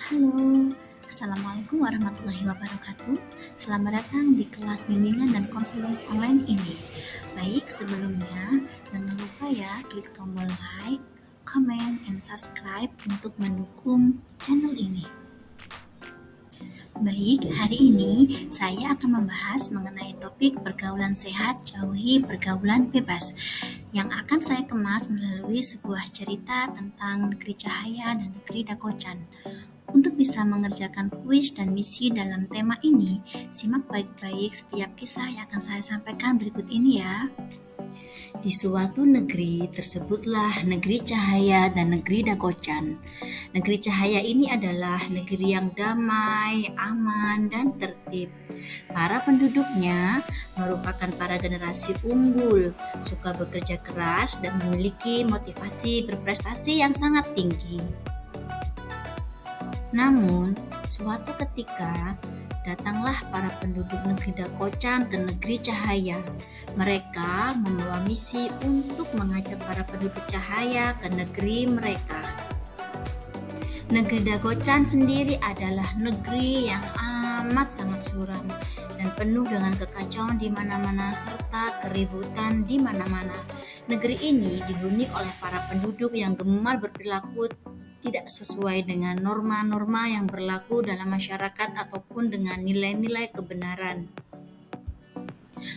Halo, Assalamualaikum warahmatullahi wabarakatuh. Selamat datang di kelas bimbingan dan konseling online ini. Baik, sebelumnya jangan lupa ya klik tombol like, comment, and subscribe untuk mendukung channel ini. Baik, hari ini saya akan membahas mengenai topik pergaulan sehat, jauhi pergaulan bebas yang akan saya kemas melalui sebuah cerita tentang negeri cahaya dan negeri dakocan. Untuk bisa mengerjakan kuis dan misi dalam tema ini, simak baik-baik setiap kisah yang akan saya sampaikan berikut ini ya. Di suatu negeri tersebutlah negeri cahaya dan negeri dakocan. Negeri cahaya ini adalah negeri yang damai, aman, dan tertib. Para penduduknya merupakan para generasi unggul, suka bekerja keras dan memiliki motivasi berprestasi yang sangat tinggi. Namun, suatu ketika datanglah para penduduk negeri dakocan ke negeri cahaya. Mereka membawa misi untuk mengajak para penduduk cahaya ke negeri mereka. Negeri dakocan sendiri adalah negeri yang amat sangat suram dan penuh dengan kekacauan di mana-mana serta keributan di mana-mana. Negeri ini dihuni oleh para penduduk yang gemar berperilaku tidak sesuai dengan norma-norma yang berlaku dalam masyarakat ataupun dengan nilai-nilai kebenaran.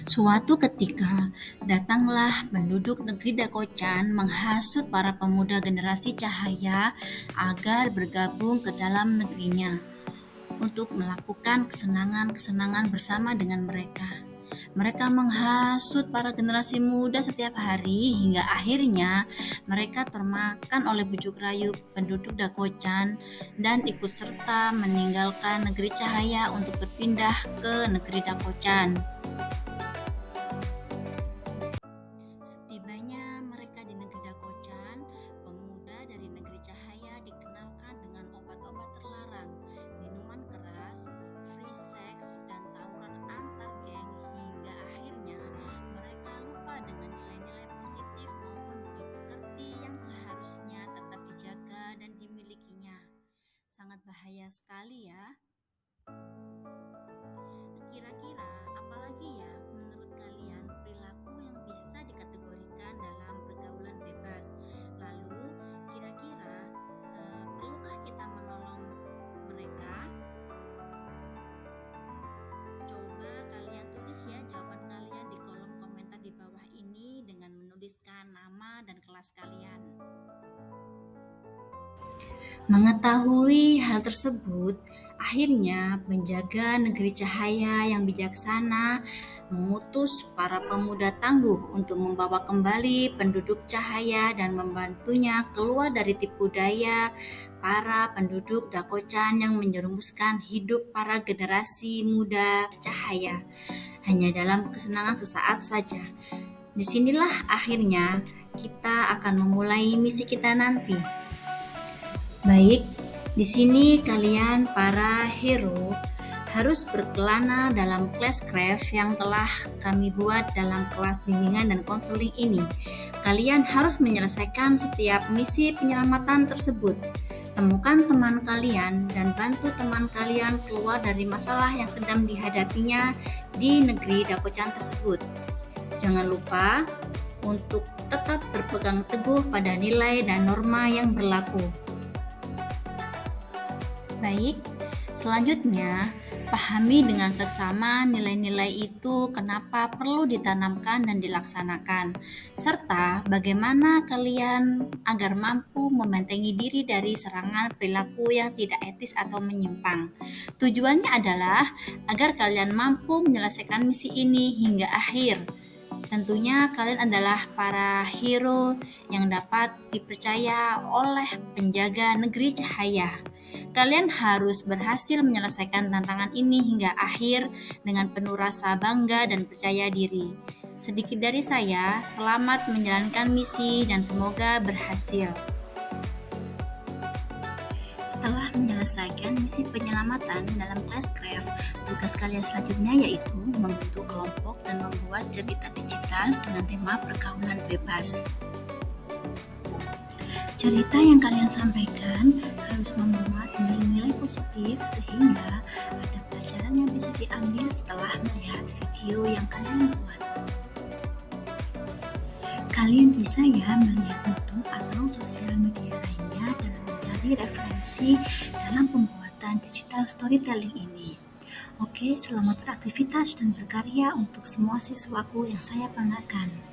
Suatu ketika, datanglah penduduk negeri dakocan menghasut para pemuda generasi cahaya agar bergabung ke dalam negerinya untuk melakukan kesenangan-kesenangan bersama dengan mereka. Mereka menghasut para generasi muda setiap hari hingga akhirnya mereka termakan oleh bujuk rayu penduduk dakocan dan ikut serta meninggalkan negeri cahaya untuk berpindah ke negeri dakocan. Setibanya mereka di negeri dakocan, pemuda dari negeri cahaya dikenalkan dengan obat-obat terlarang, minuman keras, free sex, dan tawuran antar geng hingga akhirnya mereka lupa dengan nilai-nilai positif maupun budi pekerti yang seharusnya tetap dijaga dan dimilikinya. Sangat bahaya sekali ya. Kira-kira apalagi ya menurut kalian perilaku yang bisa dikategorikan dalam pergaulan bebas? Lalu kira-kira perlukah kita menolong mereka? Coba kalian tulis ya jawaban kalian di kolom komentar di bawah ini dengan menuliskan nama dan kelas kalian. Mengetahui hal tersebut, akhirnya penjaga negeri cahaya yang bijaksana mengutus para pemuda tangguh untuk membawa kembali penduduk cahaya dan membantunya keluar dari tipu daya para penduduk dakocan yang menjerumuskan hidup para generasi muda cahaya hanya dalam kesenangan sesaat saja. Disinilah akhirnya kita akan memulai misi kita nanti. Baik, di sini kalian para hero harus berkelana dalam Classcraft yang telah kami buat dalam kelas bimbingan dan konseling ini. Kalian harus menyelesaikan setiap misi penyelamatan tersebut. Temukan teman kalian dan bantu teman kalian keluar dari masalah yang sedang dihadapinya di negeri dakocan tersebut. Jangan lupa untuk tetap berpegang teguh pada nilai dan norma yang berlaku. Baik, selanjutnya pahami dengan seksama nilai-nilai itu kenapa perlu ditanamkan dan dilaksanakan, serta bagaimana kalian agar mampu membentengi diri dari serangan perilaku yang tidak etis atau menyimpang. Tujuannya adalah agar kalian mampu menyelesaikan misi ini hingga akhir. Tentunya kalian adalah para hero yang dapat dipercaya oleh penjaga negeri cahaya. Kalian harus berhasil menyelesaikan tantangan ini hingga akhir dengan penuh rasa bangga dan percaya diri. Sedikit dari saya, selamat menjalankan misi dan semoga berhasil. Setelah menyelesaikan misi penyelamatan dalam Classcraft, tugas kalian selanjutnya yaitu membentuk kelompok dan membuat cerita digital dengan tema pergaulan bebas. Cerita yang kalian sampaikan harus memuat nilai-nilai positif sehingga ada pelajaran yang bisa diambil setelah melihat video yang kalian buat. Kalian bisa ya melihat YouTube atau sosial media lainnya dalam mencari referensi dalam pembuatan digital storytelling ini. Oke, selamat beraktivitas dan berkarya untuk semua siswaku yang saya banggakan.